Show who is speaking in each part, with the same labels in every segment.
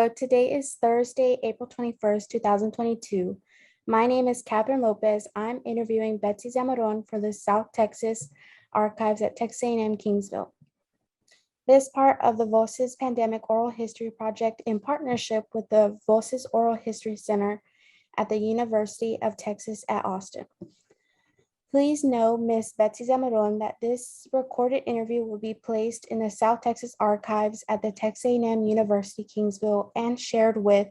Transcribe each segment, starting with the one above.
Speaker 1: Hello, today is Thursday, April 21st, 2022. My name is Catherine Lopez. I'm interviewing Betsy Zamarron for the South Texas Archives at Texas A&M Kingsville. This part of the Voces Pandemic Oral History Project in partnership with the Voces Oral History Center at the University of Texas at Austin. Please know Ms. Betsy Zamarron that this recorded interview will be placed in the South Texas Archives at the Texas A&M University Kingsville and shared with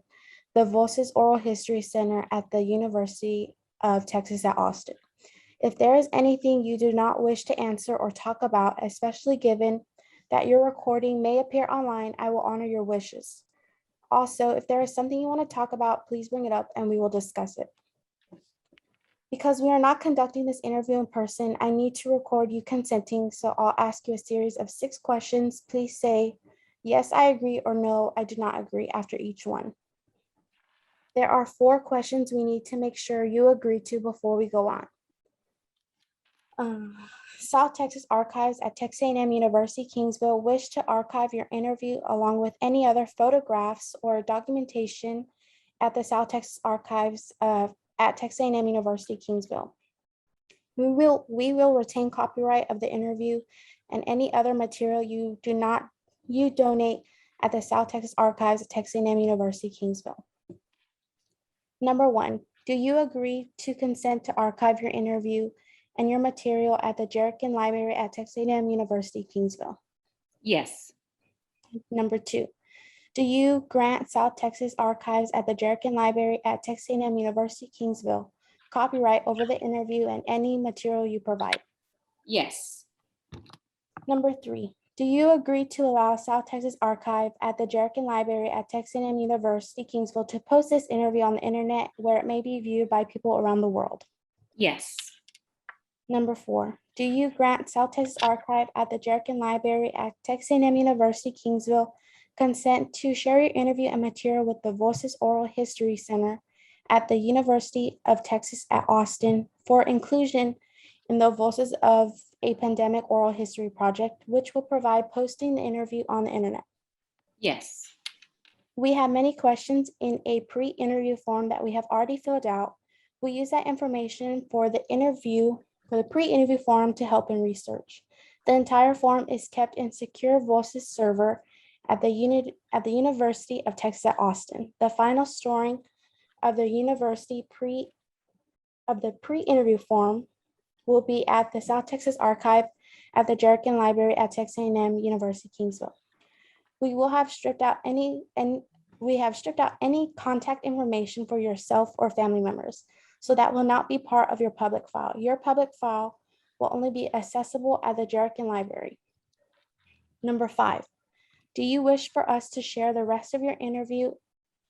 Speaker 1: the Voces Oral History Center at the University of Texas at Austin. If there is anything you do not wish to answer or talk about, especially given that your recording may appear online, I will honor your wishes. Also, if there is something you want to talk about, please bring it up and we will discuss it. Because we are not conducting this interview in person, I need to record you consenting, so I'll ask you a series of 6 questions. Please say, yes, I agree, or no, I do not agree after each one. There are 4 questions we need to make sure you agree to before we go on. South Texas Archives at Texas A&M University Kingsville wish to archive your interview along with any other photographs or documentation at the South Texas Archives at Texas A&M University Kingsville. We will retain copyright of the interview and any other material you donate at the South Texas Archives at Texas A&M University Kingsville. Number 1, do you agree to consent to archive your interview and your material at the Jerrican Library at Texas A&M University Kingsville?
Speaker 2: Yes.
Speaker 1: Number 2, do you grant South Texas Archives at the Jerrican Library at Texas A&M University Kingsville copyright over the interview and any material you provide?
Speaker 2: Yes.
Speaker 1: Number 3, do you agree to allow South Texas Archive at the Jerrican Library at Texas A&M University Kingsville to post this interview on the internet where it may be viewed by people around the world?
Speaker 2: Yes.
Speaker 1: Number 4, do you grant South Texas Archive at the Jerrican Library at Texas A&M University Kingsville consent to share your interview and material with the Voces Oral History Center at the University of Texas at Austin for inclusion in the Voices of a Pandemic Oral History Project, which will provide posting the interview on the internet?
Speaker 2: Yes.
Speaker 1: We have many questions in a pre-interview form that we have already filled out. We use that information for the pre-interview form to help in research. The entire form is kept in secure Voces server at the University of Texas at Austin. The final storing of the university pre-interview form will be at the South Texas Archive at the Jerrican Library at Texas A&M University Kingsville. We have stripped out any contact information for yourself or family members, so that will not be part of your public file. Your public file will only be accessible at the Jerrican Library. Number 5, do you wish for us to share the rest of your interview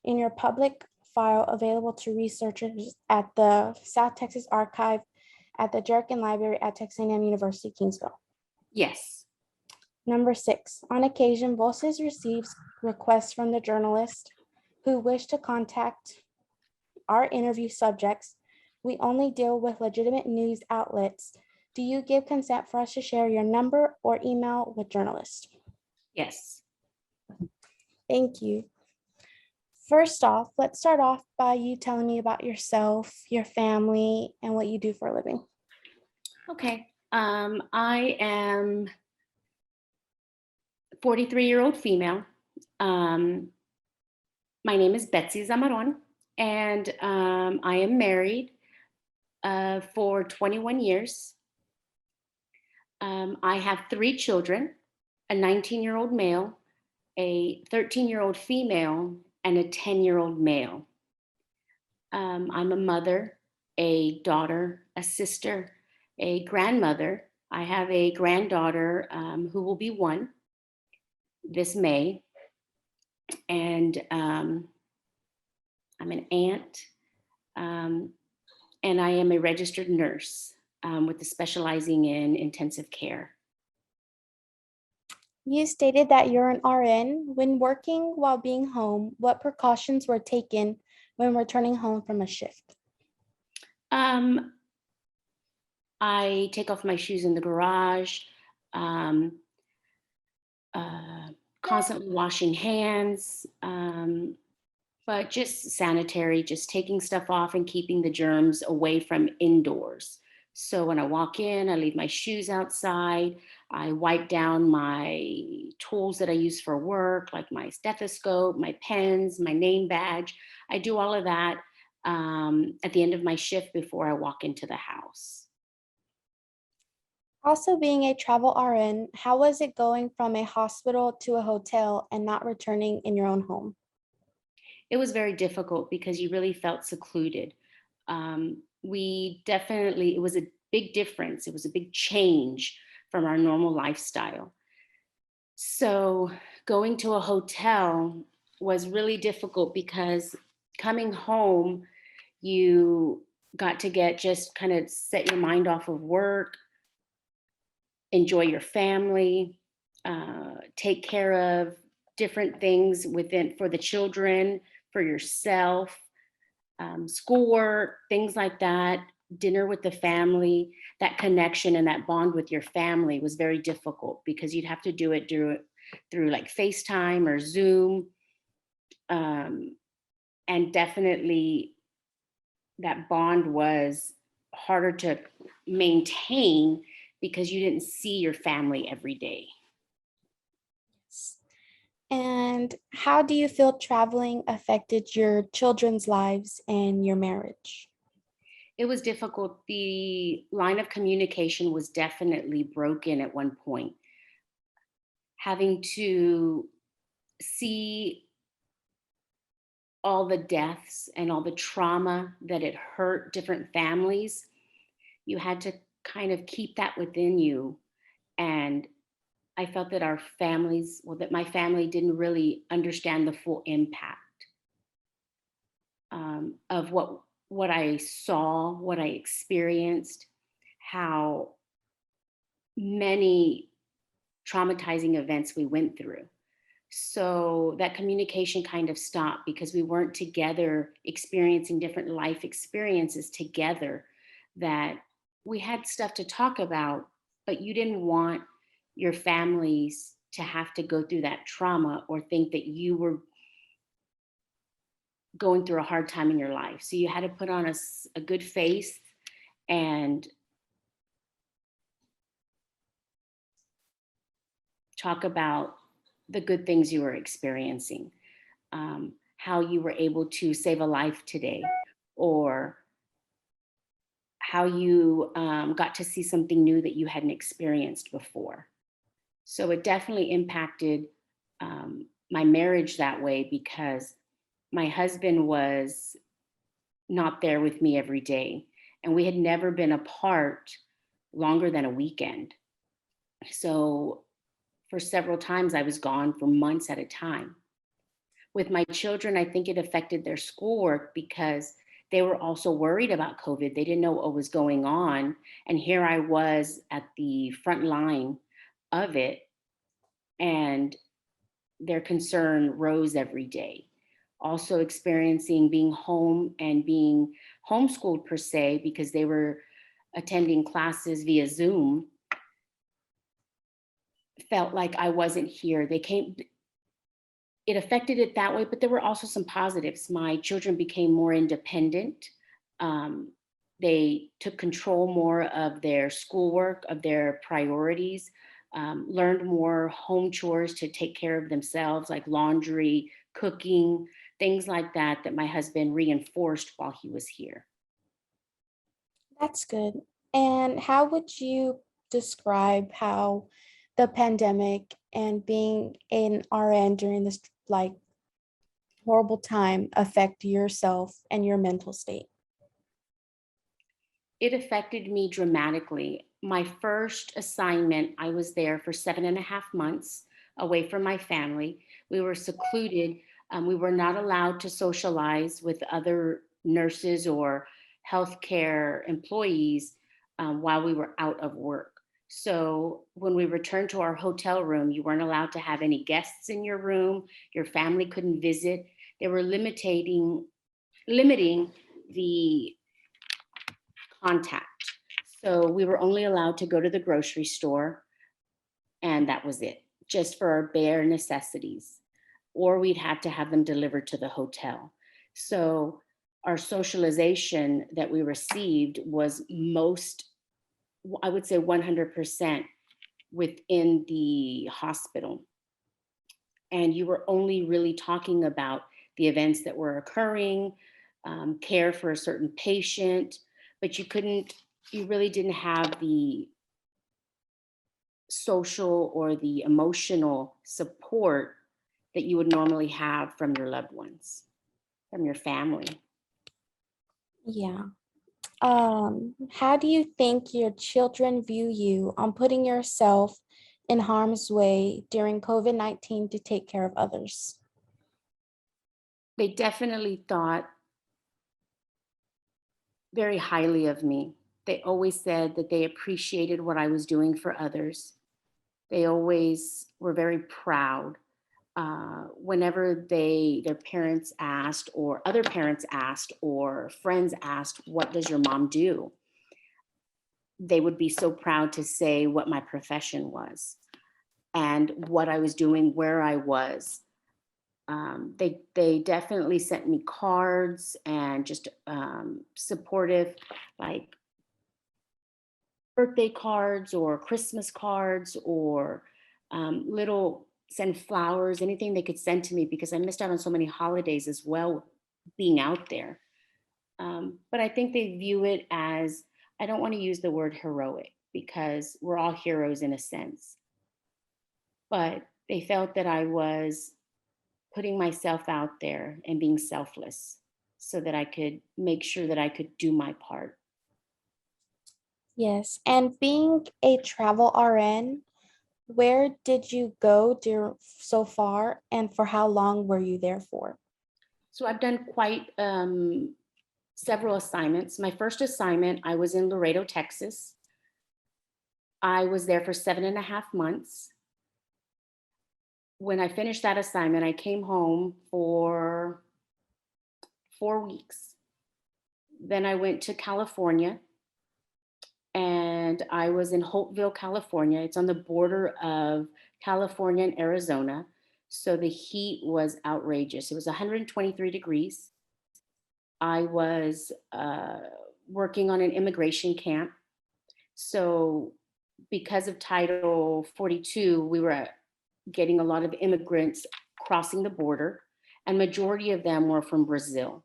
Speaker 1: in your public file available to researchers at the South Texas Archive at the Jerrican Library at Texas A&M University Kingsville?
Speaker 2: Yes.
Speaker 1: Number 6, on occasion, Voces receives requests from the journalists who wish to contact our interview subjects. We only deal with legitimate news outlets. Do you give consent for us to share your number or email with journalists?
Speaker 2: Yes.
Speaker 1: Thank you. First off, let's start off by you telling me about yourself, your family, and what you do for a living.
Speaker 2: Okay. I am a 43-year-old female. My name is Betsy Zamarron, and I am married for 21 years. I have 3 children, a 19-year-old male, a 13-year-old female, and a 10-year-old male. I'm a mother, a daughter, a sister, a grandmother. I have a granddaughter who will be 1 this May. And I'm an aunt, and I am a registered nurse with specializing in intensive care.
Speaker 1: You stated that you're an RN. When working while being home, what precautions were taken when returning home from a shift?
Speaker 2: I take off my shoes in the garage, constantly washing hands, but just sanitary, just taking stuff off and keeping the germs away from indoors. So when I walk in, I leave my shoes outside. I wipe down my tools that I use for work, like my stethoscope, my pens, my name badge. I do all of that at the end of my shift before I walk into the house.
Speaker 1: Also, being a travel RN, how was it going from a hospital to a hotel and not returning in your own home?
Speaker 2: It was very difficult because you really felt secluded. It was a big difference. It was a big change from our normal lifestyle. So going to a hotel was really difficult because coming home, you got to get just kind of set your mind off of work, enjoy your family, take care of different things within for the children, for yourself, schoolwork, things like that, dinner with the family. That connection and that bond with your family was very difficult because you'd have to do it through like FaceTime or Zoom. Um, and definitely that bond was harder to maintain because you didn't see your family every day.
Speaker 1: And how do you feel traveling affected your children's lives and your marriage?
Speaker 2: It was difficult. The line of communication was definitely broken at one point. Having to see all the deaths and all the trauma that it hurt different families, you had to kind of keep that within you. And I felt that that my family didn't really understand the full impact of what I saw, what I experienced, how many traumatizing events we went through. So that communication kind of stopped because we weren't together experiencing different life experiences together, that we had stuff to talk about, but you didn't want your families to have to go through that trauma or think that you were going through a hard time in your life. So you had to put on a good face and talk about the good things you were experiencing, how you were able to save a life today, or how you got to see something new that you hadn't experienced before. So it definitely impacted my marriage that way because my husband was not there with me every day, and we had never been apart longer than a weekend. So for several times, I was gone for months at a time. With my children, I think it affected their schoolwork because they were also worried about COVID. They didn't know what was going on. And here I was at the front line of it, and their concern rose every day. Also, experiencing being home and being homeschooled per se because they were attending classes via Zoom felt like I wasn't here. It affected it that way, but there were also some positives. My children became more independent. Um, they took control more of their schoolwork, of their priorities, learned more home chores to take care of themselves, like laundry, cooking, things like that, that my husband reinforced while he was here.
Speaker 1: That's good. And how would you describe how the pandemic and being an RN during this horrible time affect yourself and your mental state?
Speaker 2: It affected me dramatically. My first assignment, I was there for 7.5 months away from my family. We were secluded. We were not allowed to socialize with other nurses or healthcare employees while we were out of work. So when we returned to our hotel room, you weren't allowed to have any guests in your room. Your family couldn't visit. They were limiting the contact. So we were only allowed to go to the grocery store, and that was it. just for our bare necessities, or we'd have to have them delivered to the hotel. So our socialization that we received was most, I would say 100% within the hospital. And you were only really talking about the events that were occurring, care for a certain patient, but you really didn't have the social or the emotional support that you would normally have from your loved ones, from your family.
Speaker 1: Yeah. How do you think your children view you on putting yourself in harm's way during COVID-19 to take care of others?
Speaker 2: They definitely thought very highly of me. They always said that they appreciated what I was doing for others. They always were very proud. Whenever their parents asked, or other parents asked, or friends asked, "What does your mom do?" They would be so proud to say what my profession was and what I was doing, where I was. They definitely sent me cards and just supportive, like birthday cards or Christmas cards, or little send flowers, anything they could send to me, because I missed out on so many holidays as well being out there. But I think they view it as, I don't want to use the word heroic because we're all heroes in a sense, but they felt that I was putting myself out there and being selfless so that I could make sure that I could do my part.
Speaker 1: Yes. And being a travel RN, where did you go so far, and for how long were you there for?
Speaker 2: So I've done quite several assignments. My first assignment, I was in Laredo, Texas. I was there for 7.5 months. When I finished that assignment, I came home for 4 weeks. Then I went to California, and I was in Hopeville, California. It's on the border of California and Arizona. So the heat was outrageous. It was 123 degrees. I was working on an immigration camp. So because of Title 42, we were getting a lot of immigrants crossing the border, and majority of them were from Brazil.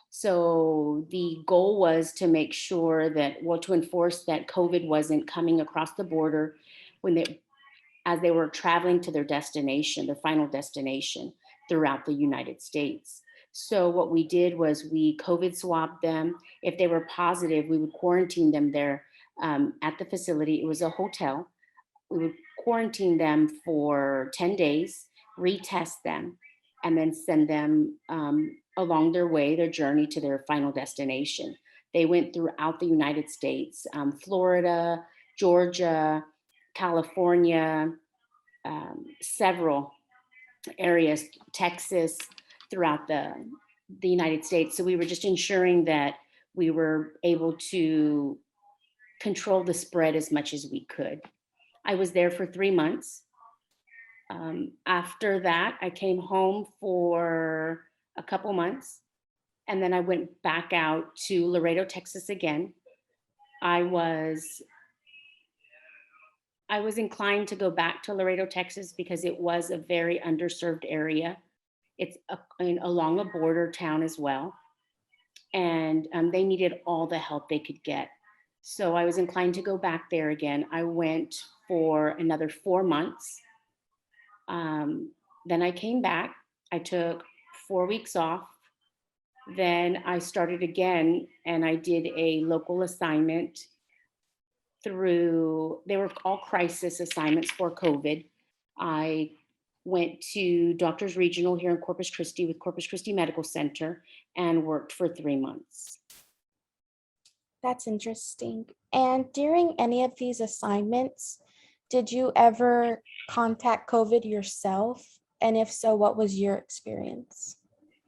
Speaker 2: So the goal was to make sure that, well, to enforce that COVID wasn't coming across the border when they, as they were traveling to their destination, their final destination throughout the United States. So what we did was we COVID swabbed them. If they were positive, we would quarantine them there at the facility. It was a hotel. We would quarantine them for 10 days, retest them, and then send them along their way, their journey to their final destination. They went throughout the United States, Florida, Georgia, California, several areas, Texas, throughout the United States. So we were just ensuring that we were able to control the spread as much as we could. I was there for 3 months. After that, I came home for a couple months, and then I went back out to Laredo, Texas again. I was I was inclined to go back to Laredo, Texas, because it was a very underserved area. It's along a border town as well, and they needed all the help they could get. So I was inclined to go back there again. I went for another 4 months. Then I came back. I took 4 weeks off. Then I started again, and I did a local assignment they were all crisis assignments for COVID. I went to Doctors Regional here in Corpus Christi with Corpus Christi Medical Center and worked for 3 months.
Speaker 1: That's interesting. And during any of these assignments, did you ever contact COVID yourself? And if so, what was your experience?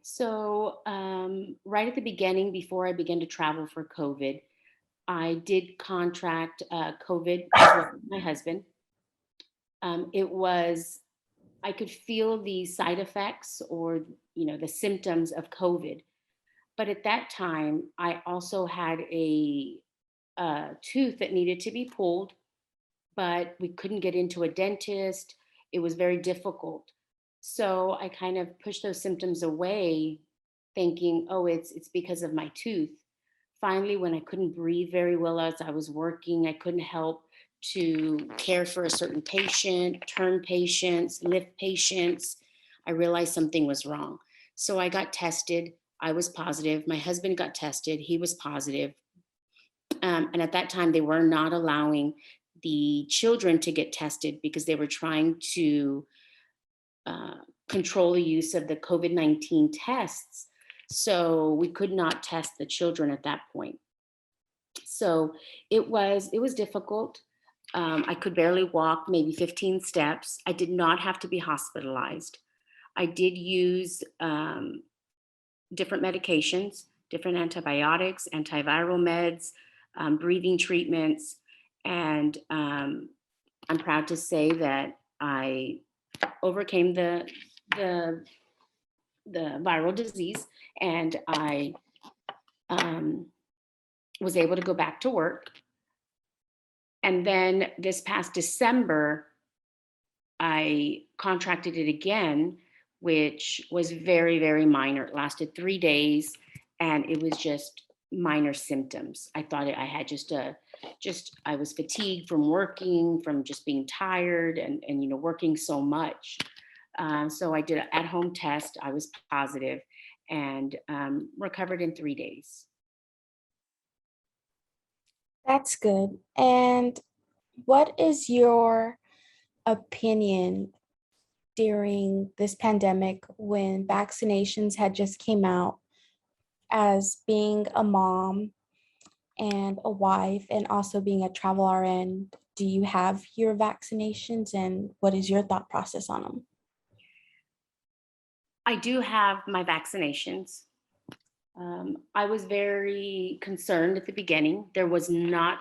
Speaker 2: So, right at the beginning, before I began to travel for COVID, I did contract COVID as well as my husband. It was, I could feel the side effects or, the symptoms of COVID. But at that time, I also had a tooth that needed to be pulled, but we couldn't get into a dentist. It was very difficult. So I kind of pushed those symptoms away, thinking, oh, it's because of my tooth. Finally, when I couldn't breathe very well as I was working, I couldn't help to care for a certain patient, turn patients, lift patients. I realized something was wrong. So I got tested. I was positive. My husband got tested. He was positive. And at that time, they were not allowing the children to get tested because they were trying to uh, control the use of the COVID-19 tests. So we could not test the children at that point. So it was difficult. I could barely walk, maybe 15 steps. I did not have to be hospitalized. I did use different medications, different antibiotics, antiviral meds, breathing treatments, and I'm proud to say that I overcame the the viral disease, and I um, was able to go back to work. And then this past December, I contracted it again, which was very, very minor. It lasted 3 days, and it was just minor symptoms. I thought I had just I was fatigued from working, from just being tired, and working so much. So I did an at-home test. I was positive, and recovered in 3 days.
Speaker 1: That's good. And what is your opinion during this pandemic when vaccinations had just came out, as being a mom and a wife and also being a travel RN? Do you have your vaccinations, and what is your thought process on them?
Speaker 2: I do have my vaccinations. I was very concerned at the beginning. There was not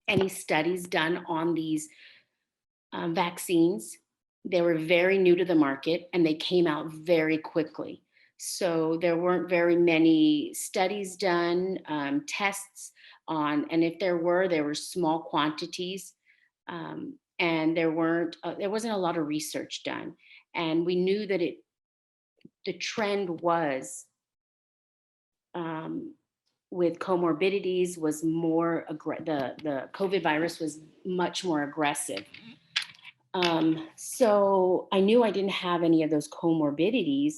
Speaker 2: any studies done on these vaccines. They were very new to the market and they came out very quickly. So there weren't very many studies done, tests on, and if there were small quantities, and there wasn't a lot of research done. And we knew that the trend was um, with comorbidities was the COVID virus was much more aggressive. So I knew I didn't have any of those comorbidities.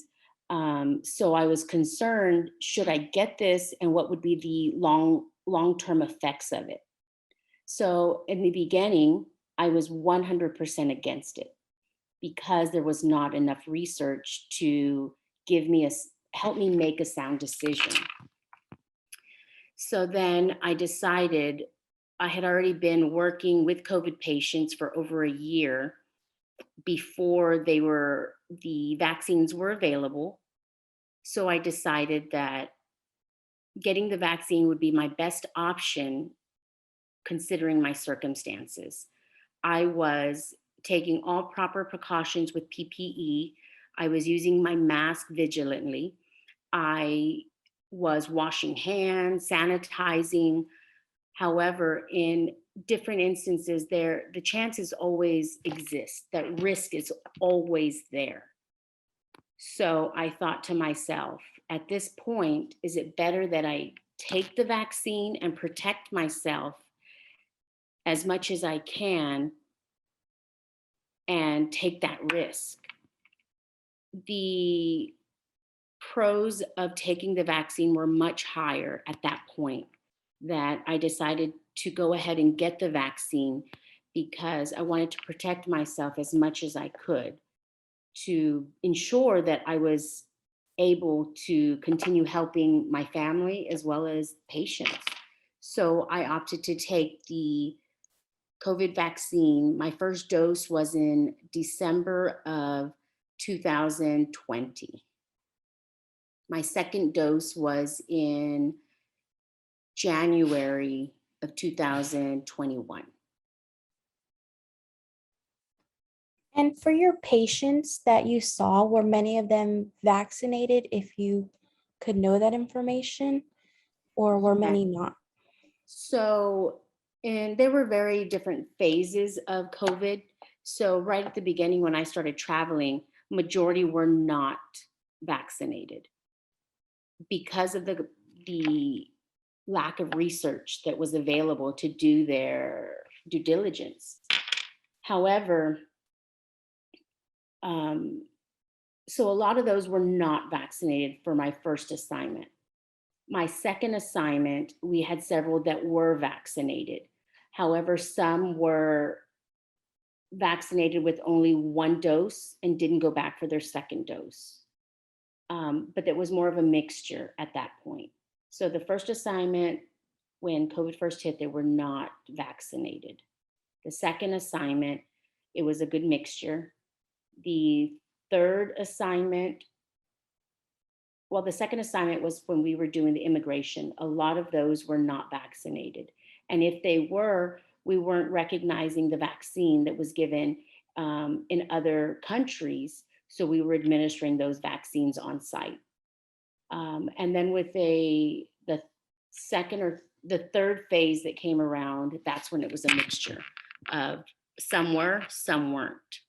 Speaker 2: So I was concerned, should I get this and what would be the long-term effects of it? So in the beginning, I was 100% against it because there was not enough research to help me make a sound decision. So then I decided, I had already been working with COVID patients for over a year before the vaccines were available. So I decided that getting the vaccine would be my best option considering my circumstances. I was taking all proper precautions with PPE. I was using my mask vigilantly. I was washing hands, sanitizing. However, in different instances, the chances always exist. That risk is always there. So I thought to myself, at this point, is it better that I take the vaccine and protect myself as much as I can and take that risk? The pros of taking the vaccine were much higher at that point, that I decided to go ahead and get the vaccine because I wanted to protect myself as much as I could to ensure that I was able to continue helping my family as well as patients. So I opted to take the COVID vaccine. My first dose was in December of 2020. My second dose was in January of 2021.
Speaker 1: And for your patients that you saw, were many of them vaccinated if you could know that information, or were
Speaker 2: Yeah.
Speaker 1: many not?
Speaker 2: So, and there were very different phases of COVID. So, right at the beginning, when I started traveling, majority were not vaccinated because of the lack of research that was available to do their due diligence. However, um, so a lot of those were not vaccinated for my first assignment. My second assignment, we had several that were vaccinated. However, some were vaccinated with only one dose and didn't go back for their second dose. But it was more of a mixture at that point. So the first assignment, when COVID first hit, they were not vaccinated. The second assignment, it was a good mixture. The third assignment, well, the second assignment was when we were doing the immigration. A lot of those were not vaccinated. And if they were, we weren't recognizing the vaccine that was given in other countries. So we were administering those vaccines on site. And then with the second or the third phase that came around, that's when it was a mixture of some were, some weren't.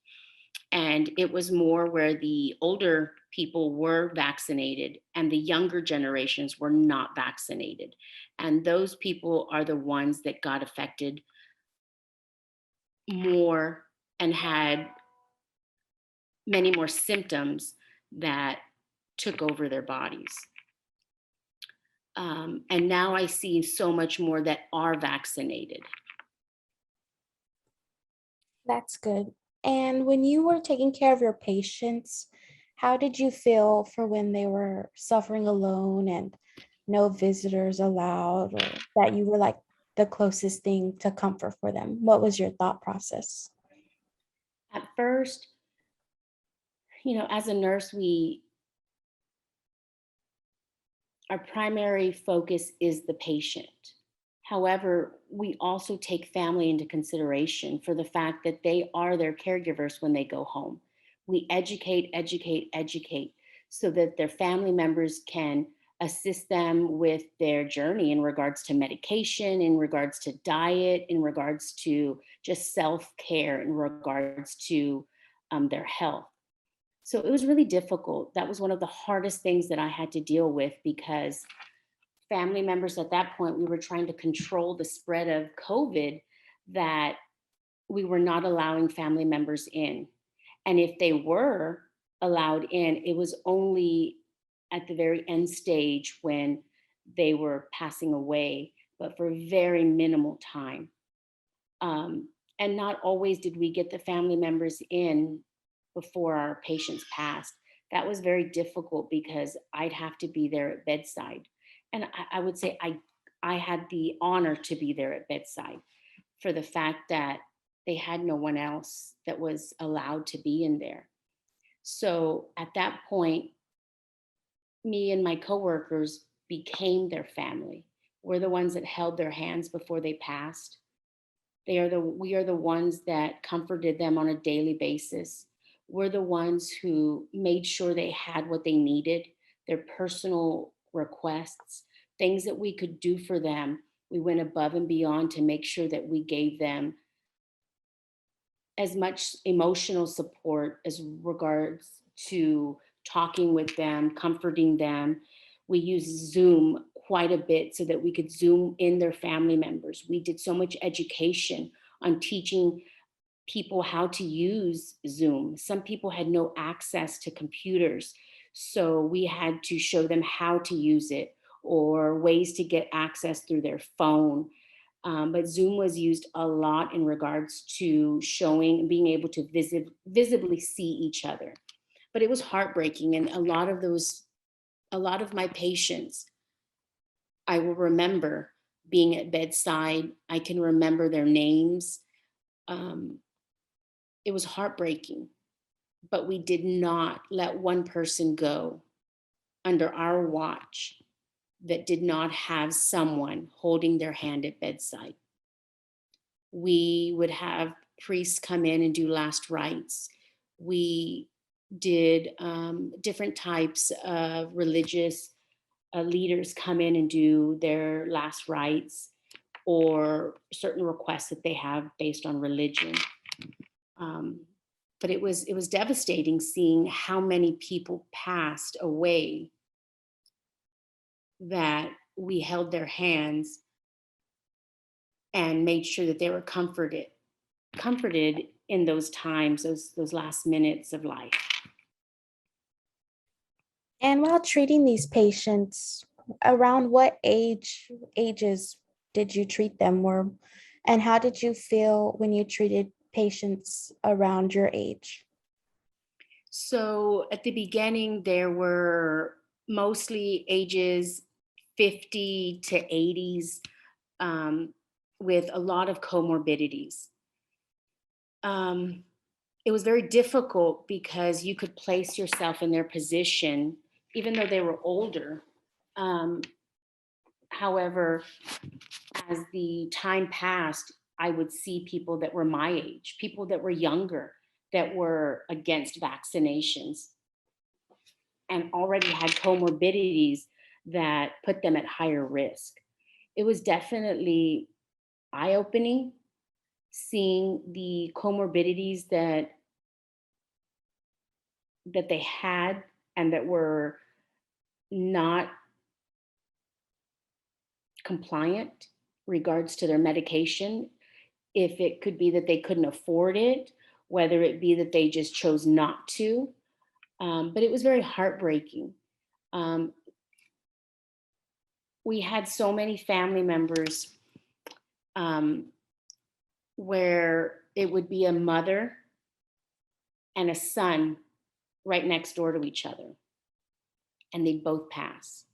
Speaker 2: And it was more where the older people were vaccinated and the younger generations were not vaccinated. And those people are the ones that got affected more and had many more symptoms that took over their bodies. And now I see so much more that are vaccinated.
Speaker 1: That's good. And when you were taking care of your patients, how did you feel for when they were suffering alone and no visitors allowed, or that you were like the closest thing to comfort for them? What was your thought process?
Speaker 2: At first, as a nurse, our primary focus is the patient. However, we also take family into consideration for the fact that they are their caregivers when they go home. We educate, educate, educate so that their family members can assist them with their journey in regards to medication, in regards to diet, in regards to just self care, in regards to their health. So it was really difficult. That was one of the hardest things that I had to deal with because family members at that point, we were trying to control the spread of COVID, that we were not allowing family members in. And if they were allowed in, it was only at the very end stage when they were passing away, but for very minimal time. Um, and not always did we get the family members in before our patients passed. That was very difficult because I'd have to be there at bedside. And I would say I had the honor to be there at bedside for the fact that they had no one else that was allowed to be in there. So at that point, me and my coworkers became their family. We're the ones that held their hands before they passed. We are the ones that comforted them on a daily basis. We're the ones who made sure they had what they needed, their personal requests, things that we could do for them. We went above and beyond to make sure that we gave them as much emotional support as regards to talking with them, comforting them. We used Zoom quite a bit so that we could Zoom in their family members. We did so much education on teaching people how to use Zoom. Some people had no access to computers, so we had to show them how to use it or ways to get access through their phone. But Zoom was used a lot in regards to showing, being able to visibly see each other. But it was heartbreaking. And a lot of my patients, I will remember being at bedside. I can remember their names. Um, it was heartbreaking, but we did not let one person go under our watch that did not have someone holding their hand at bedside. We would have priests come in and do last rites. We did different types of religious leaders come in and do their last rites or certain requests that they have based on religion. Um, but it was devastating seeing how many people passed away that we held their hands and made sure that they were comforted in those times, those last minutes of life.
Speaker 1: And while treating these patients, around what ages did you treat them, or and how did you feel when you treated patients around your age?
Speaker 2: So at the beginning, there were mostly ages 50 to 80s, um, with a lot of comorbidities. Um, it was very difficult because you could place yourself in their position, even though they were older. Um, However, as the time passed, I would see people that were my age, people that were younger, that were against vaccinations and already had comorbidities that put them at higher risk. It was definitely eye opening seeing the comorbidities that they had and that were not compliant regards to their medication. If it could be that they couldn't afford it, whether it be that they just chose not to. But it was very heartbreaking. Um, we had so many family members um, where it would be a mother and a son right next door to each other, and they'd both pass.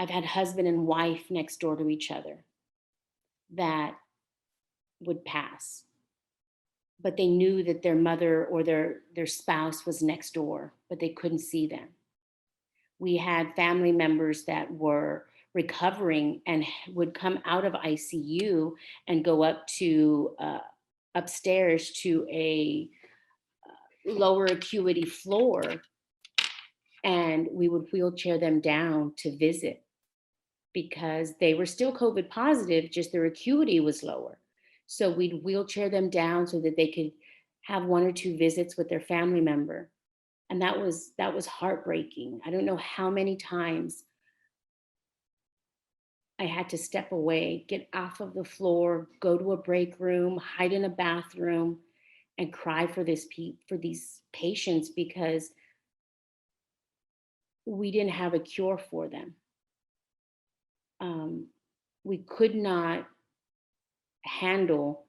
Speaker 2: I've had husband and wife next door to each other that would pass, but they knew that their mother or their spouse was next door, but they couldn't see them. We had family members that were recovering and would come out of ICU and go up to upstairs to a lower acuity floor, and we would wheelchair them down to visit because they were still COVID positive, just their acuity was lower. So we'd wheelchair them down so that they could have one or two visits with their family member. And that was heartbreaking. I don't know how many times I had to step away, get off of the floor, go to a break room, hide in a bathroom, and cry for for these patients because we didn't have a cure for them. Um, we could not handle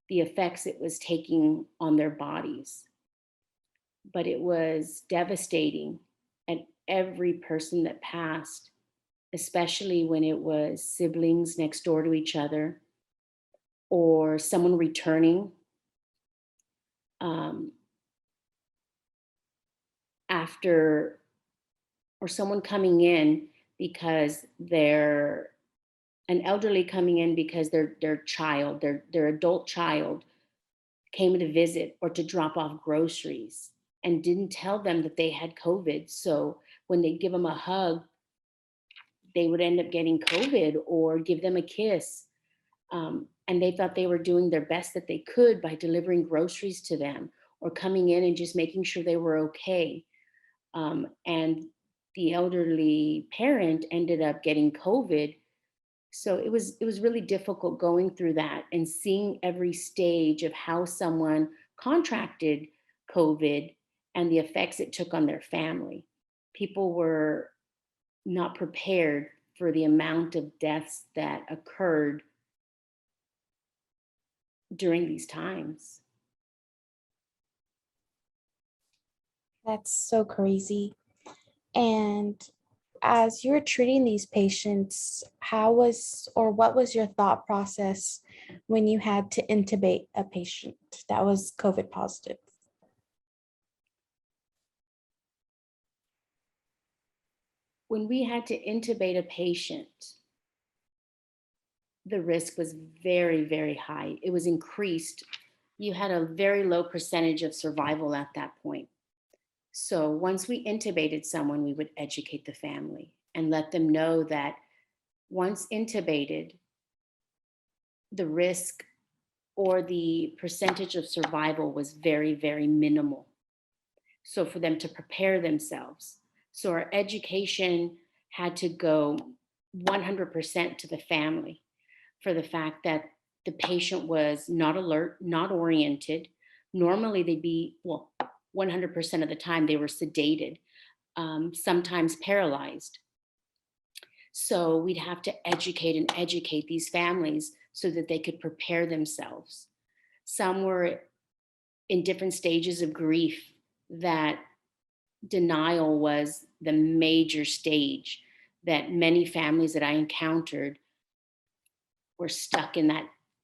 Speaker 2: the effects it was taking on their bodies, but it was devastating. And every person that passed, especially when it was siblings next door to each other or someone returning um, after, or someone coming in because they're an elderly coming in because their child, their adult child came to visit or to drop off groceries and didn't tell them that they had COVID. So when they give them a hug, they would end up getting COVID or give them a kiss. And they thought they were doing their best that they could by delivering groceries to them or coming in and just making sure they were okay. And the elderly parent ended up getting COVID. So it was really difficult going through that and seeing every stage of how someone contracted COVID and the effects it took on their family. People were not prepared for the amount of deaths that occurred during these times.
Speaker 1: That's so crazy. And as you're treating these patients, how was or what was your thought process when you had to intubate a patient that was COVID positive?
Speaker 2: When we had to intubate a patient, the risk was very, very high. It was increased you had a very low percentage of survival at that point. So once we intubated someone, we would educate the family and let them know that once intubated, the risk or the percentage of survival was very, very minimal. So for them to prepare themselves. So our education had to go 100% to the family for the fact that the patient was not alert, not oriented. Normally they'd be, well, 100% of the time they were sedated, sometimes paralyzed. So we'd have to educate and educate these families so that they could prepare themselves. Some were in different stages of grief, that denial was the major stage, that many families that I encountered were stuck in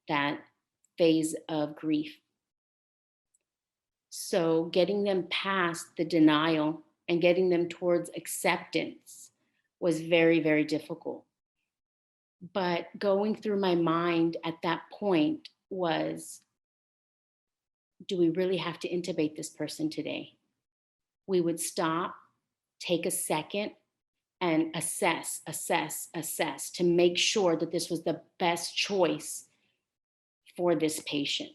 Speaker 2: that phase of grief. So getting them past the denial and getting them towards acceptance was very, very difficult. But going through my mind at that point was, do we really have to intubate this person today? We would stop, take a second, and assess to make sure that this was the best choice for this patient.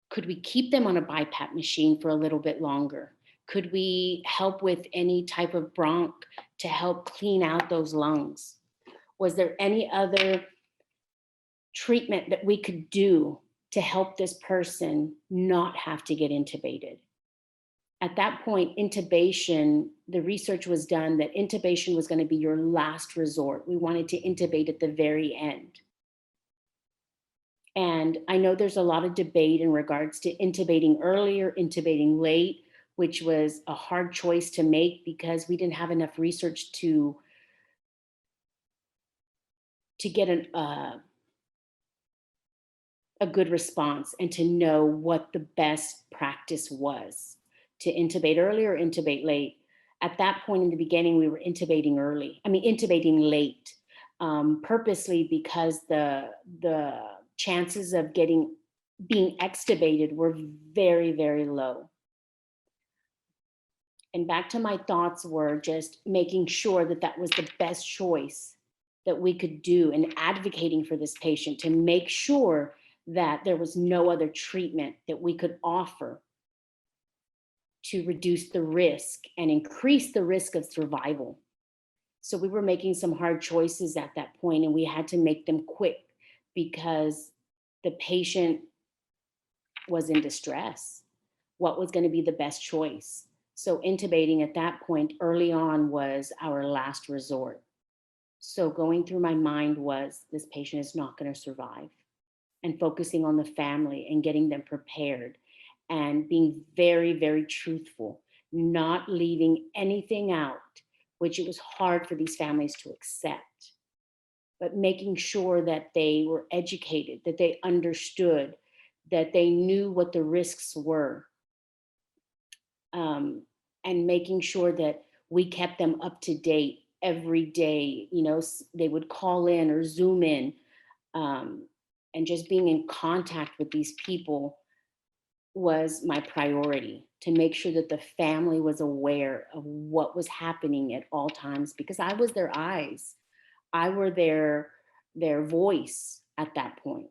Speaker 2: Could we keep them on a BiPAP machine for a little bit longer? Could we help with any type of bronch to help clean out those lungs? Was there any other treatment that we could do to help this person not have to get intubated? At that point, intubation, the research was done that intubation was going to be your last resort. We wanted to intubate at the very end. And I know there's a lot of debate in regards to intubating earlier, intubating late, which was a hard choice to make because we didn't have enough research to get a good response and to know what the best practice was, to intubate early or intubate late. At that point in the beginning, we were intubating late, purposely because the chances of being extubated were very, very low. And back to my thoughts were just making sure that that was the best choice that we could do, and advocating for this patient to make sure that there was no other treatment that we could offer to reduce the risk and increase the risk of survival. So we were making some hard choices at that point, and we had to make them quick because the patient was in distress. What was going to be the best choice? So intubating at that point early on was our last resort. So going through my mind was, this patient is not going to survive, and focusing on the family and getting them prepared and being very, very truthful, not leaving anything out, which it was hard for these families to accept, but making sure that they were educated, that they understood, that they knew what the risks were, and making sure that we kept them up to date every day. You know, they would call in or Zoom in, and just being in contact with these people was my priority, to make sure that the family was aware of what was happening at all times, because I was their eyes. I were their voice at that point.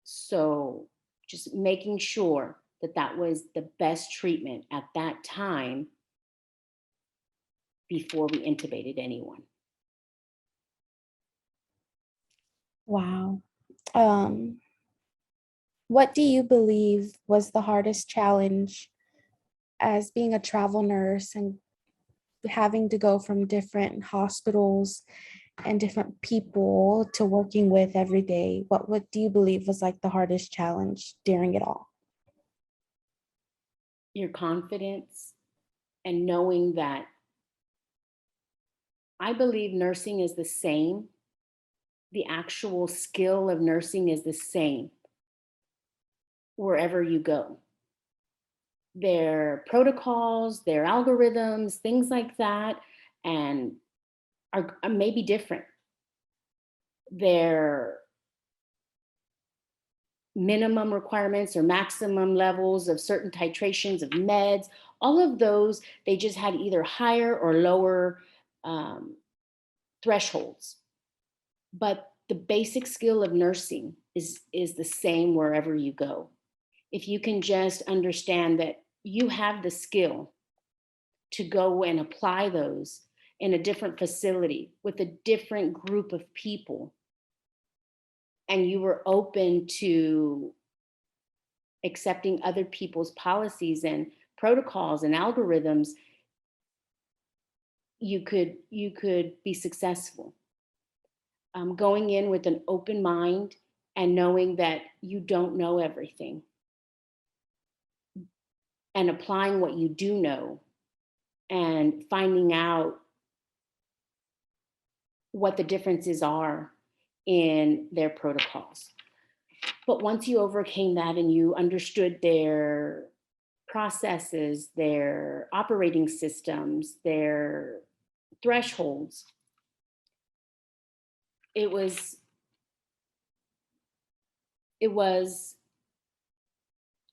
Speaker 2: So just making sure that that was the best treatment at that time before we intubated anyone.
Speaker 1: Wow. Um, what do you believe was the hardest challenge as being a travel nurse and having to go from different hospitals and different people to working with every day? What do you believe was like the hardest challenge during it all?
Speaker 2: Your confidence and knowing that I believe nursing is the same. The actual skill of nursing is the same wherever you go. Their protocols, their algorithms, things like that, and are maybe different. Their minimum requirements or maximum levels of certain titrations of meds. All of those, they just had either higher or lower um, thresholds. But the basic skill of nursing is the same wherever you go. If you can just understand that you have the skill to go and apply those in a different facility with a different group of people, and you were open to accepting other people's policies and protocols and algorithms, you could be successful. Going in with an open mind and knowing that you don't know everything, and applying what you do know and finding out what the differences are in their protocols. But once you overcame that and you understood their processes, their operating systems, their thresholds, it was it was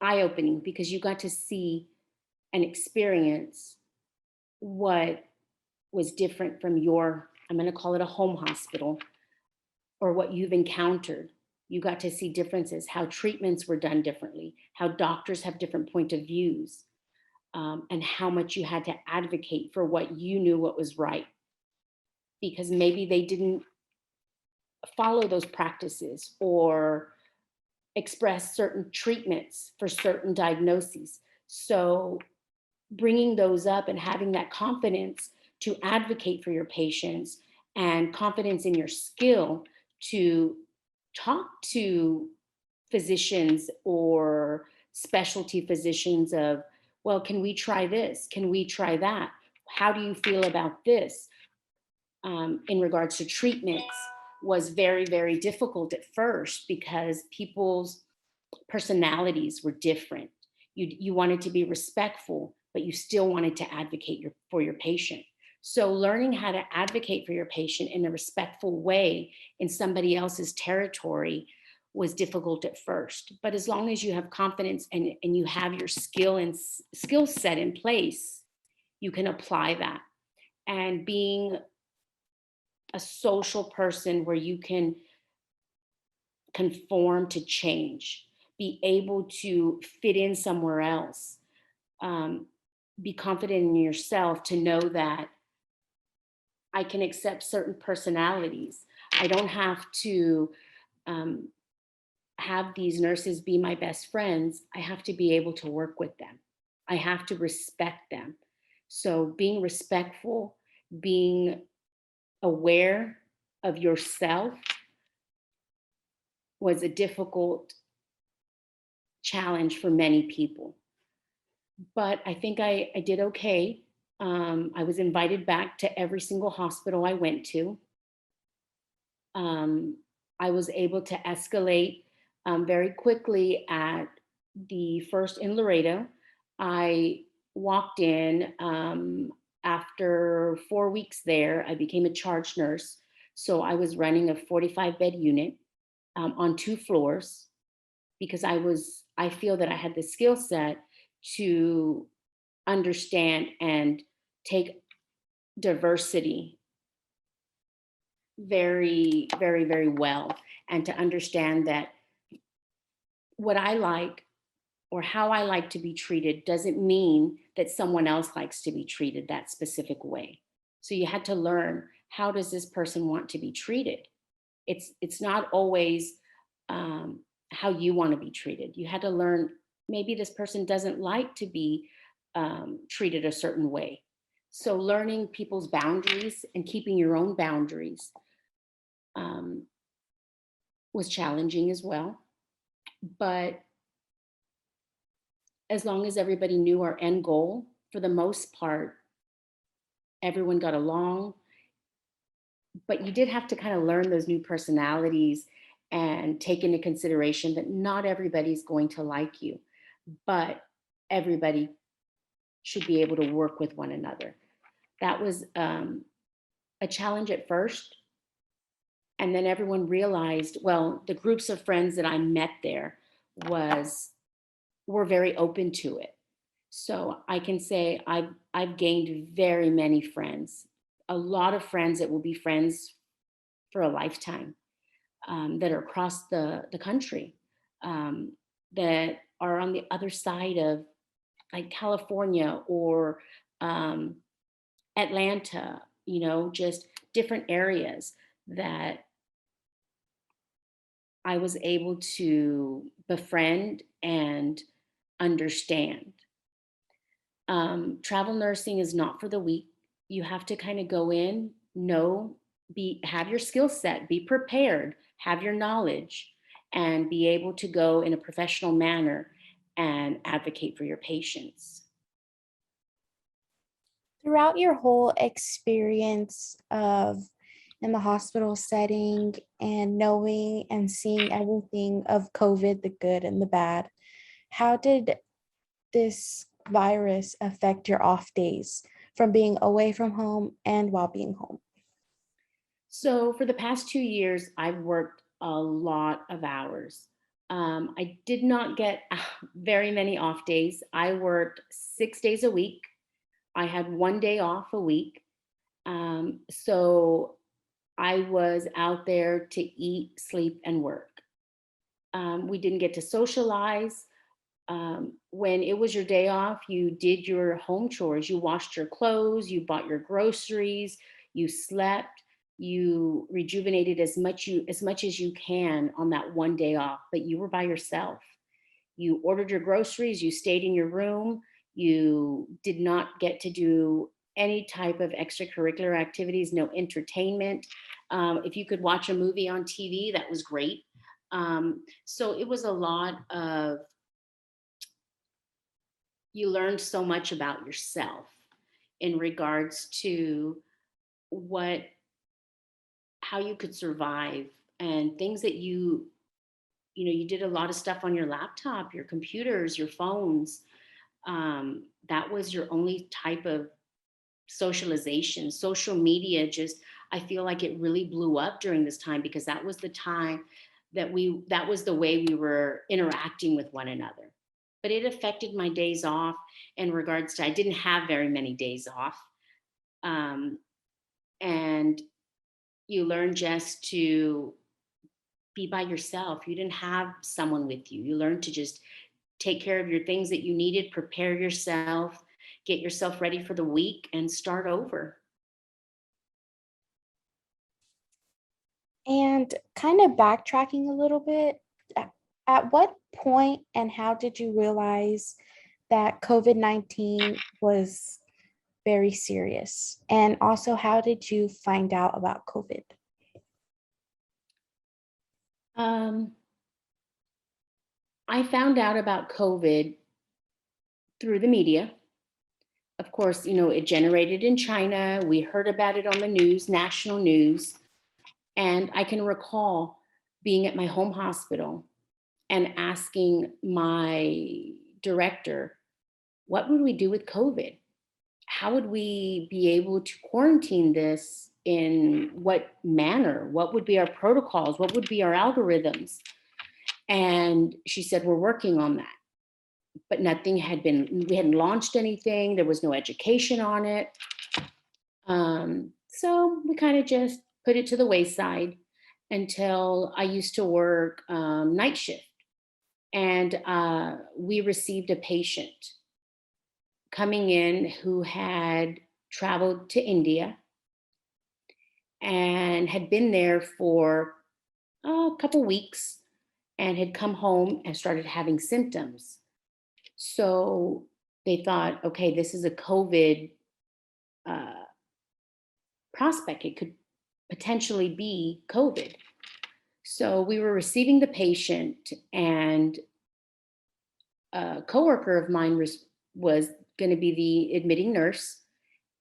Speaker 2: eye-opening, because you got to see and experience what was different from your, I'm going to call it a home hospital, or what you've encountered. You got to see differences, how treatments were done differently, how doctors have different point of views, and how much you had to advocate for what you knew what was right, because maybe they didn't follow those practices or express certain treatments for certain diagnoses. So bringing those up and having that confidence to advocate for your patients, and confidence in your skill to talk to physicians or specialty physicians of, well, can we try this? Can we try that? How do you feel about this? In regards to treatments, was very, very difficult at first, because people's personalities were different. You wanted to be respectful, but you still wanted to advocate for your patient. So learning how to advocate for your patient in a respectful way in somebody else's territory was difficult at first. But as long as you have confidence and you have your skill set in place, you can apply that. And being a social person where you can conform to change, be able to fit in somewhere else, um, be confident in yourself to know that I can accept certain personalities. I don't have to um, have these nurses be my best friends. I have to be able to work with them. I have to respect them. So being respectful, being aware of yourself was a difficult challenge for many people. But I think I did okay. I was invited back to every single hospital I went to. Um, I was able to escalate very quickly at the first in Laredo. I walked in after 4 weeks there. I became a charge nurse. So I was running a 45-bed unit on 2 floors, because I feel that I had the skill set to understand and take diversity very, very, very well, and to understand that what I like or how I like to be treated doesn't mean that someone else likes to be treated that specific way. So you had to learn, how does this person want to be treated? It's not always um, how you want to be treated. You had to learn, maybe this person doesn't like to be treated a certain way. So learning people's boundaries and keeping your own boundaries um, was challenging as well. But as long as everybody knew our end goal, for the most part, everyone got along. But you did have to kind of learn those new personalities and take into consideration that not everybody's going to like you, but everybody should be able to work with one another. That was a challenge at first. And then everyone realized, well, the groups of friends that I met there was were very open to it. So I can say I've gained very many friends, a lot of friends that will be friends for a lifetime, that are across the country, um, that are on the other side of like California or um, Atlanta, just different areas that I was able to befriend and understand. Travel nursing is not for the weak. You have to kind of go in, have your skill set, be prepared, have your knowledge, and be able to go in a professional manner and advocate for your patients.
Speaker 1: Throughout your whole experience of in the hospital setting and knowing and seeing everything of COVID, the good and the bad, how did this virus affect your off days from being away from home and while being home?
Speaker 2: So for the past 2 years, I've worked a lot of hours. I did not get very many off days. I worked 6 days a week. I had one day off a week. So I was out there to eat, sleep, and work. We didn't get to socialize. When it was your day off, you did your home chores. You washed your clothes, you bought your groceries, you slept, you rejuvenated as much as you can on that one day off, but you were by yourself. You ordered your groceries, you stayed in your room, you did not get to do any type of extracurricular activities, no entertainment. If you could watch a movie on TV, that was great. So it was a lot of, you learned so much about yourself in regards to what how you could survive and things that you did a lot of stuff on your laptop, your computers, your phones. That was your only type of socialization. Social media, just, I feel like it really blew up during this time because that was the time that was the way we were interacting with one another. But it affected my days off in regards to, I didn't have very many days off. um, and you learn just to be by yourself. You didn't have someone with you. You learned to just take care of your things that you needed, prepare yourself, get yourself ready for the week, and start over.
Speaker 1: And kind of backtracking a little bit, at what point and how did you realize that COVID-19 was very serious? And also, how did you find out about COVID?
Speaker 2: Um, I found out about COVID through the media. Of course, it generated in China. We heard about it on the news, national news. And I can recall being at my home hospital and asking my director, what would we do with COVID? How would we be able to quarantine this? In what manner? What would be our protocols? What would be our algorithms? And she said, we're working on that. But we hadn't launched anything. There was no education on it. So we kind of just put it to the wayside until I used to work night shift. And we received a patient coming in who had traveled to India and had been there for a couple weeks and had come home and started having symptoms. So they thought, okay, this is a COVID uh, prospect. It could potentially be COVID. So we were receiving the patient, and a coworker of mine was going to be the admitting nurse,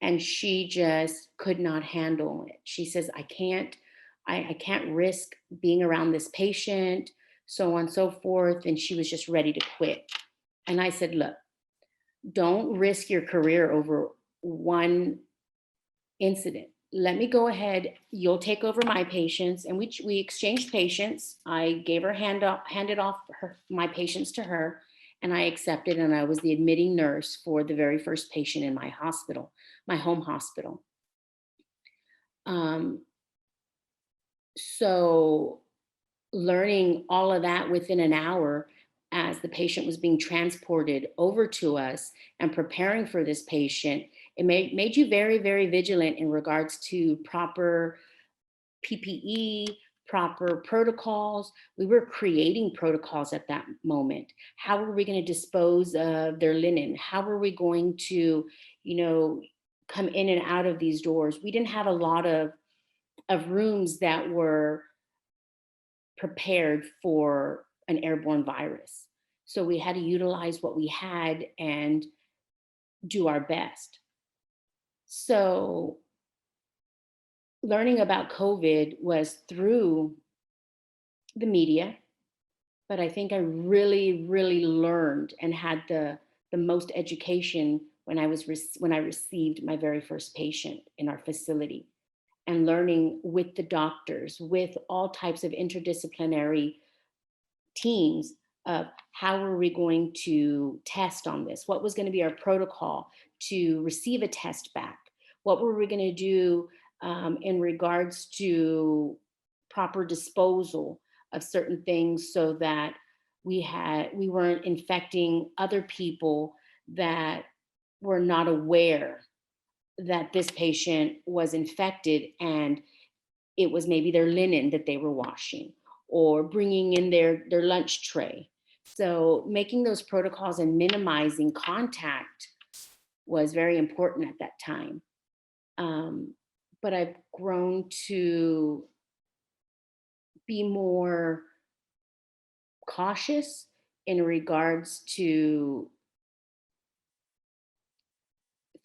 Speaker 2: and she just could not handle it. She says, I can't risk being around this patient, so on and so forth. And she was just ready to quit. And I said, look, don't risk your career over one incident. let me go ahead. You'll take over my patients. And we exchanged patients. I gave her handed off my patients to her, and I accepted. And I was the admitting nurse for the very first patient in my hospital, my home hospital. Um, so learning all of that within an hour as the patient was being transported over to us and preparing for this patient, it made you very, very vigilant in regards to proper PPE, proper protocols. We were creating protocols at that moment. How were we going to dispose of their linen? How were we going to, you know, come in and out of these doors? We didn't have a lot of rooms that were prepared for an airborne virus. So we had to utilize what we had and do our best. So learning about COVID was through the media, but I think I really, really learned and had the most education when when I received my very first patient in our facility, and learning with the doctors, with all types of interdisciplinary teams of how were we going to test on this? What was going to be our protocol to receive a test back? What were we going to do in regards to proper disposal of certain things so that we weren't infecting other people that were not aware that this patient was infected, and it was maybe their linen that they were washing or bringing in their lunch tray. So making those protocols and minimizing contact was very important at that time. But I've grown to be more cautious in regards to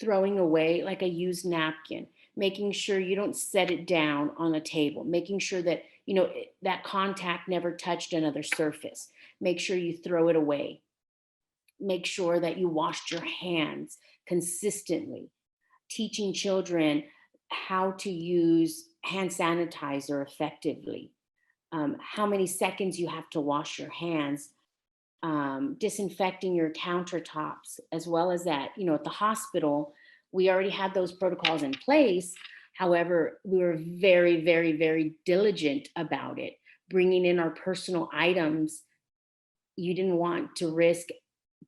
Speaker 2: throwing away like a used napkin, making sure you don't set it down on a table, making sure that, that contact never touched another surface. Make sure you throw it away. Make sure that you washed your hands consistently. Teaching children how to use hand sanitizer effectively, how many seconds you have to wash your hands, disinfecting your countertops, as well as that, at the hospital, we already had those protocols in place. However, we were very, very, very diligent about it, bringing in our personal items. You didn't want to risk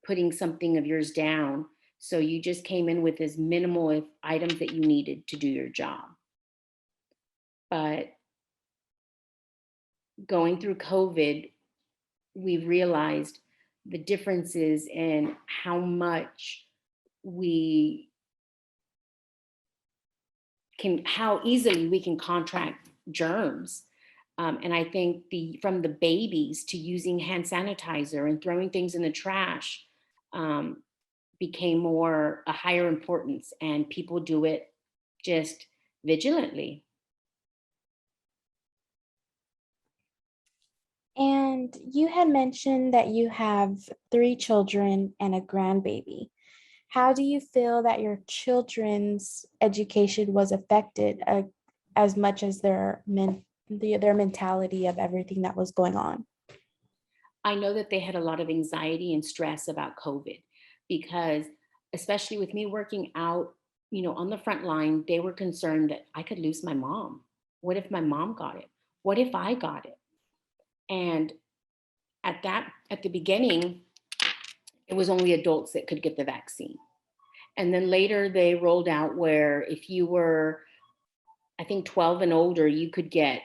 Speaker 2: putting something of yours down. So you just came in with as minimal items that you needed to do your job. But going through COVID, we've realized the differences in how much we how easily we can contract germs. And I think from the babies to using hand sanitizer and throwing things in the trash became more a higher importance, and people do it just vigilantly.
Speaker 1: And you had mentioned that you have 3 children and a grandbaby. How do you feel that your children's education was affected as much as their mentality of everything that was going on?
Speaker 2: I know that they had a lot of anxiety and stress about COVID because, especially with me working out, on the front line, they were concerned that I could lose my mom. What if my mom got it? What if I got it? And at the beginning, it was only adults that could get the vaccine. And then later they rolled out where if you were, I think 12 and older, uh, you could get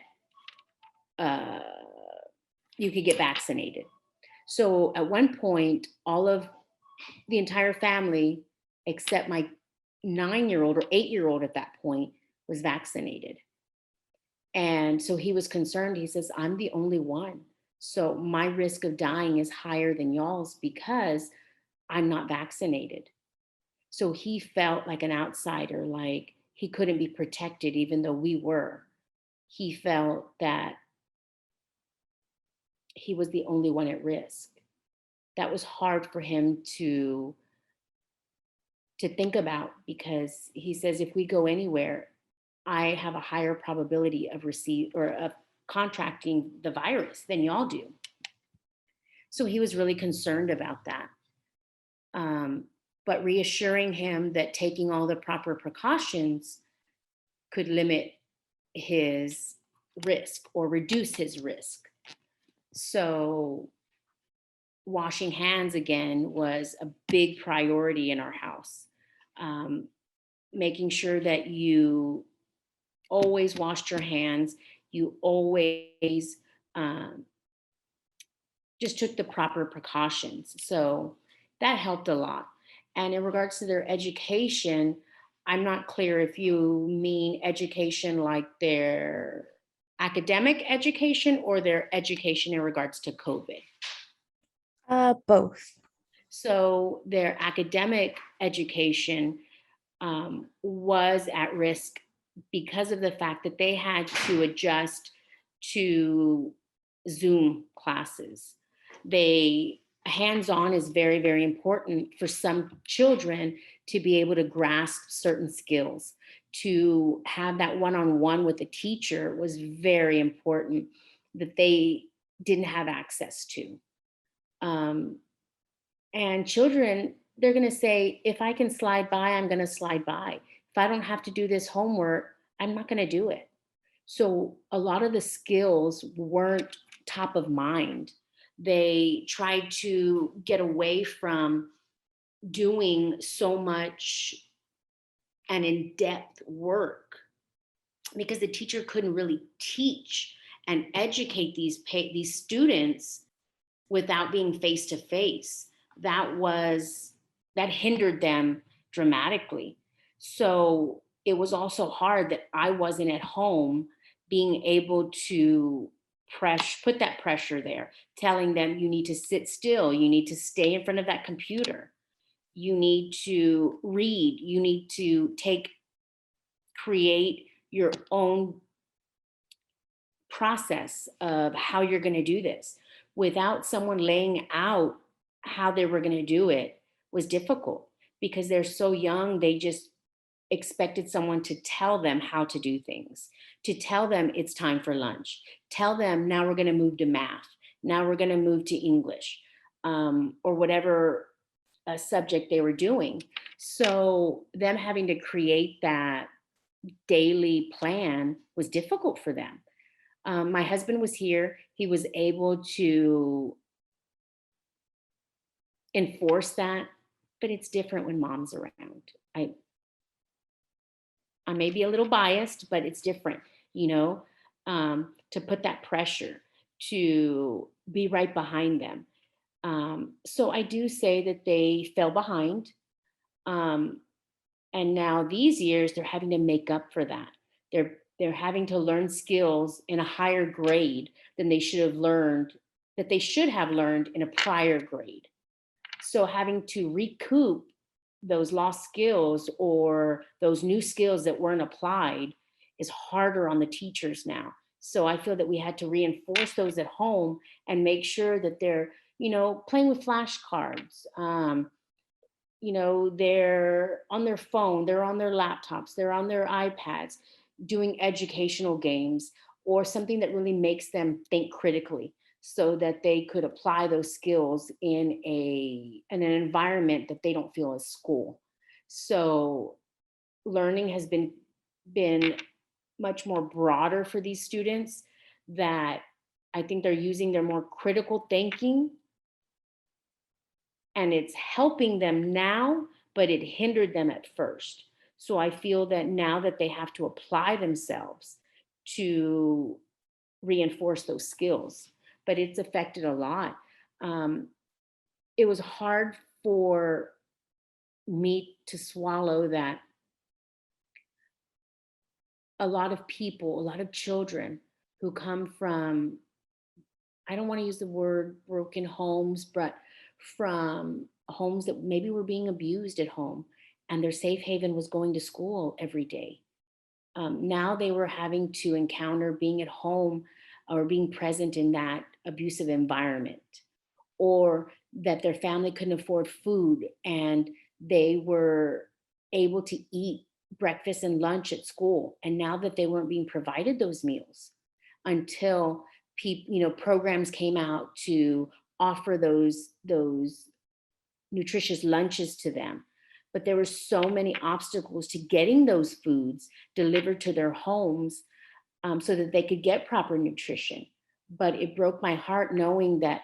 Speaker 2: vaccinated. So at one point, all of the entire family, except my 9-year-old or 8-year-old at that point, was vaccinated. And so he was concerned. He says, I'm the only one. So my risk of dying is higher than y'all's because I'm not vaccinated. So he felt like an outsider, like he couldn't be protected, even though we were. He felt that he was the only one at risk. That was hard for him to think about, because he says, if we go anywhere, I have a higher probability of of contracting the virus than y'all do. So he was really concerned about that. Um, but reassuring him that taking all the proper precautions could limit his risk or reduce his risk. So washing hands again was a big priority in our house. Um, Making sure that you always washed your hands, you always um, just took the proper precautions. So that helped a lot. And in regards to their education, I'm not clear if you mean education like their academic education or their education in regards to COVID.
Speaker 1: Both.
Speaker 2: So their academic education was at risk because of the fact that they had to adjust to Zoom classes. They Hands-on is very, very important for some children to be able to grasp certain skills. To have that one-on-one with the teacher was very important that they didn't have access to. Um, and children, they're going to say, if I can slide by, I'm going to slide by. If I don't have to do this homework, I'm not going to do it. So a lot of the skills weren't top of mind. They tried to get away from doing so much and in depth work because the teacher couldn't really teach and educate these students without being face to face. That hindered them dramatically. So it was also hard that I wasn't at home being able to put that pressure there, telling them you need to sit still, you need to stay in front of that computer, you need to read, you need to create your own process of how you're going to do this without someone laying out how they were going to do it was difficult because they're so young. They just expected someone to tell them how to do things, to tell them it's time for lunch, tell them now we're going to move to math, now we're going to move to English, or whatever subject they were doing. So them having to create that daily plan was difficult for them. My husband was here. He was able to enforce that, but it's different when mom's around. I I may be a little biased, but it's different, to put that pressure to be right behind them. So I do say that they fell behind. Um, and now these years they're having to make up for that. They're having to learn skills in a higher grade than they should have learned in a prior grade. So having to recoup those lost skills or those new skills that weren't applied is harder on the teachers now. So I feel that we had to reinforce those at home and make sure that they're, playing with flashcards. They're on their phone, they're on their laptops, they're on their iPads, doing educational games or something that really makes them think critically so that they could apply those skills in an environment that they don't feel as school. So learning has been much more broader for these students that I think they're using their more critical thinking and it's helping them now, but it hindered them at first. So I feel that now that they have to apply themselves to reinforce those skills, but it's affected a lot. Um, it was hard for me to swallow that a lot of people, a lot of children who come from, I don't want to use the word broken homes, but from homes that maybe were being abused at home and their safe haven was going to school every day. Now they were having to encounter being at home or being present in that abusive environment, or that their family couldn't afford food and they were able to eat breakfast and lunch at school. And now that they weren't being provided those meals until programs came out to offer those nutritious lunches to them. But there were so many obstacles to getting those foods delivered to their homes, so that they could get proper nutrition. But it broke my heart knowing that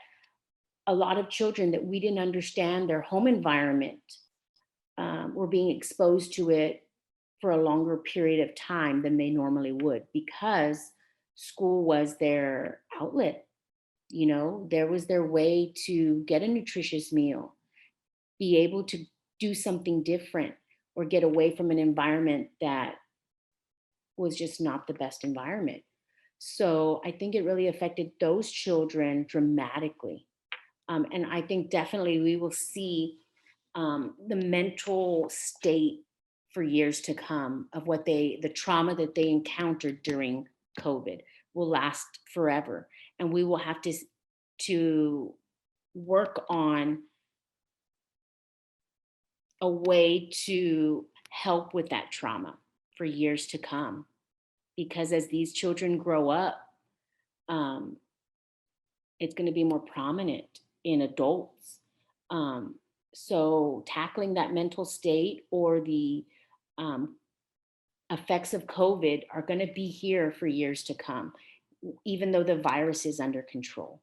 Speaker 2: a lot of children that we didn't understand their home environment, were being exposed to it for a longer period of time than they normally would, because school was their outlet. There was their way to get a nutritious meal, be able to do something different, or get away from an environment that was just not the best environment. So I think it really affected those children dramatically. And I think definitely we will see, the mental state for years to come of the trauma that they encountered during COVID will last forever. And we will have to work on a way to help with that trauma for years to come. Because as these children grow up, um, it's going to be more prominent in adults. Um, so tackling that mental state, or the um, effects of COVID, are going to be here for years to come, even though the virus is under control.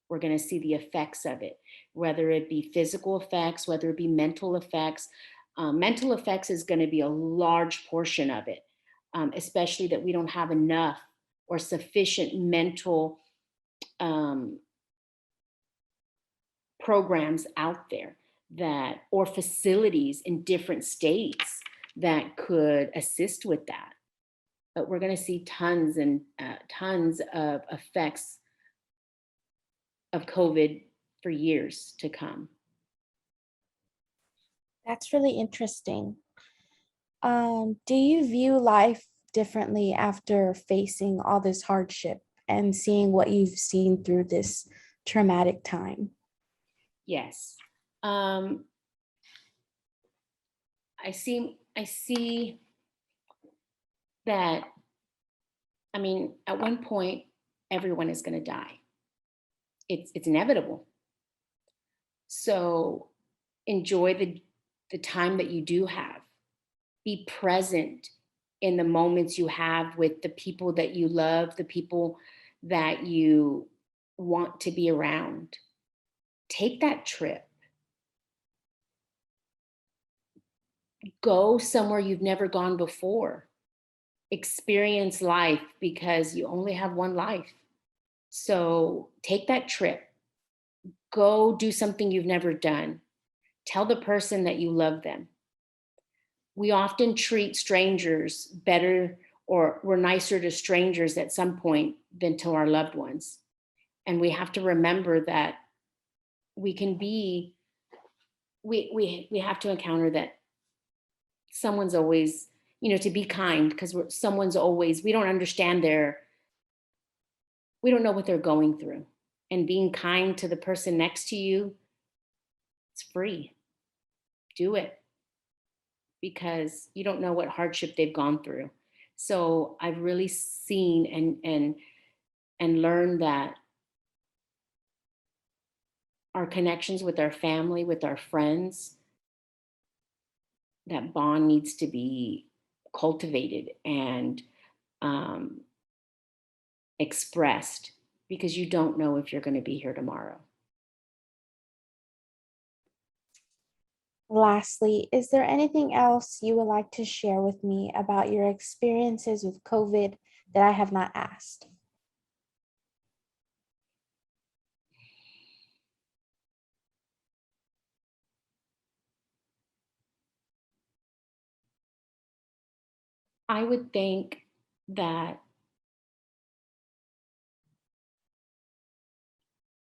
Speaker 2: We're going to see the effects of it, whether it be physical effects, whether it be mental effects. Mental effects is going to be a large portion of it, especially that we don't have enough or sufficient mental um, programs out there, or facilities in different states that could assist with that. But we're going to see tons and tons of effects of COVID for years to come.
Speaker 1: That's really interesting. Do you view life differently after facing all this hardship and seeing what you've seen through this traumatic time?
Speaker 2: Yes. I see that, I mean, at one point, everyone is going to die. It's inevitable. So enjoy the time that you do have. Be present in the moments you have with the people that you love, the people that you want to be around. Take that trip. Go somewhere you've never gone before. Experience life, because you only have one life. So take that trip. Go do something you've never done. Tell the person that you love them. We often treat strangers better, or we're nicer to strangers at some point than to our loved ones. And we have to remember that we can be, we have to encounter that someone's always, to be kind, because someone's always, we don't understand we don't know what they're going through. And being kind to the person next to you, it's free. Do it, because you don't know what hardship they've gone through. So I've really seen and learned that our connections with our family, with our friends, that bond needs to be cultivated and um, expressed, because you don't know if you're going to be here tomorrow.
Speaker 1: Lastly, is there anything else you would like to share with me about your experiences with COVID that I have not asked?
Speaker 2: I would think that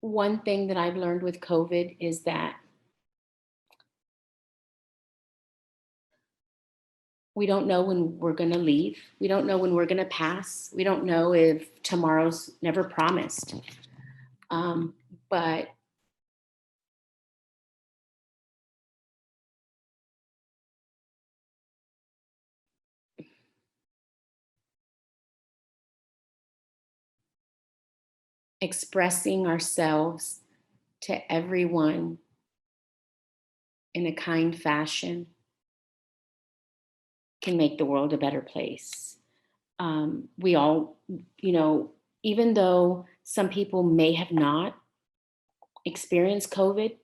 Speaker 2: one thing that I've learned with COVID is that we don't know when we're going to leave. We don't know when we're going to pass. We don't know if tomorrow's never promised. But expressing ourselves to everyone in a kind fashion can make the world a better place. We all, even though some people may have not experienced COVID,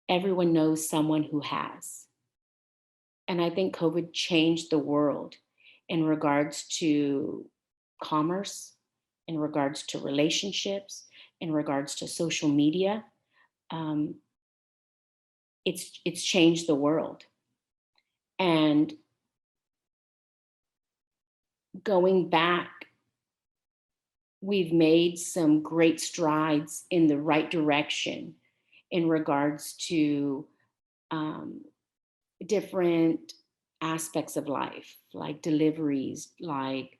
Speaker 2: everyone knows someone who has. And I think COVID changed the world in regards to commerce, in regards to relationships, in regards to social media. Um, it's changed the world. And going back, we've made some great strides in the right direction in regards to um, different aspects of life, like deliveries, like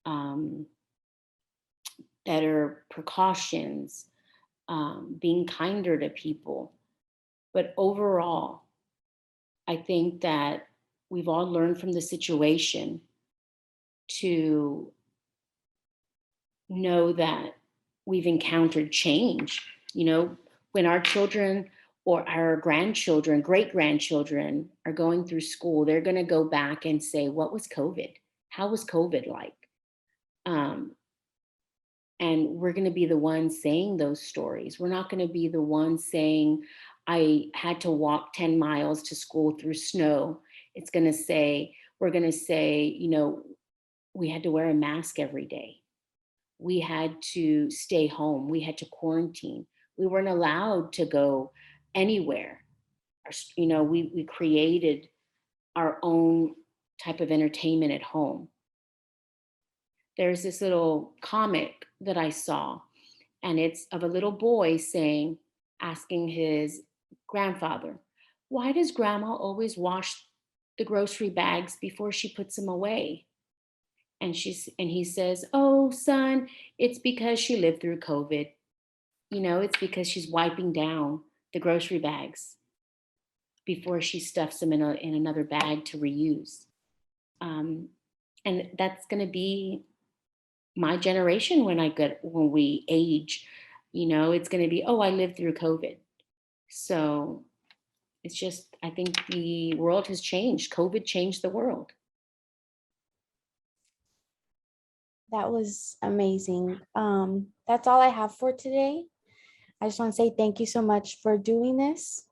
Speaker 2: um, better precautions, being kinder to people. But overall, I think that we've all learned from the situation to know that we've encountered change. When our children or our grandchildren, great grandchildren are going through school, they're going to go back and say, what was COVID? How was COVID like? Um, and we're going to be the ones saying those stories. We're not going to be the ones saying, I had to walk 10 miles to school through snow. We're going to say, we had to wear a mask every day. We had to stay home. We had to quarantine. We weren't allowed to go anywhere. We created our own type of entertainment at home. There's this little comic that I saw, and it's of a little boy asking his grandfather, why does grandma always wash the grocery bags before she puts them away? And he says, oh, son, it's because she lived through COVID. It's because she's wiping down the grocery bags before she stuffs them in another bag to reuse. Um, and that's going to be my generation when we age. It's going to be, oh, I lived through COVID. So it's just, I think the world has changed. COVID changed the world.
Speaker 1: That was amazing. That's all I have for today. I just want to say thank you so much for doing this.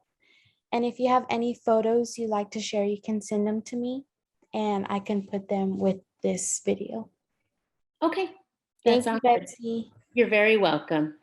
Speaker 1: And if you have any photos you'd like to share, you can send them to me and I can put them with this video.
Speaker 2: Okay. That
Speaker 1: Thank you,
Speaker 2: sounds good.
Speaker 1: Betsy.
Speaker 2: You're very welcome.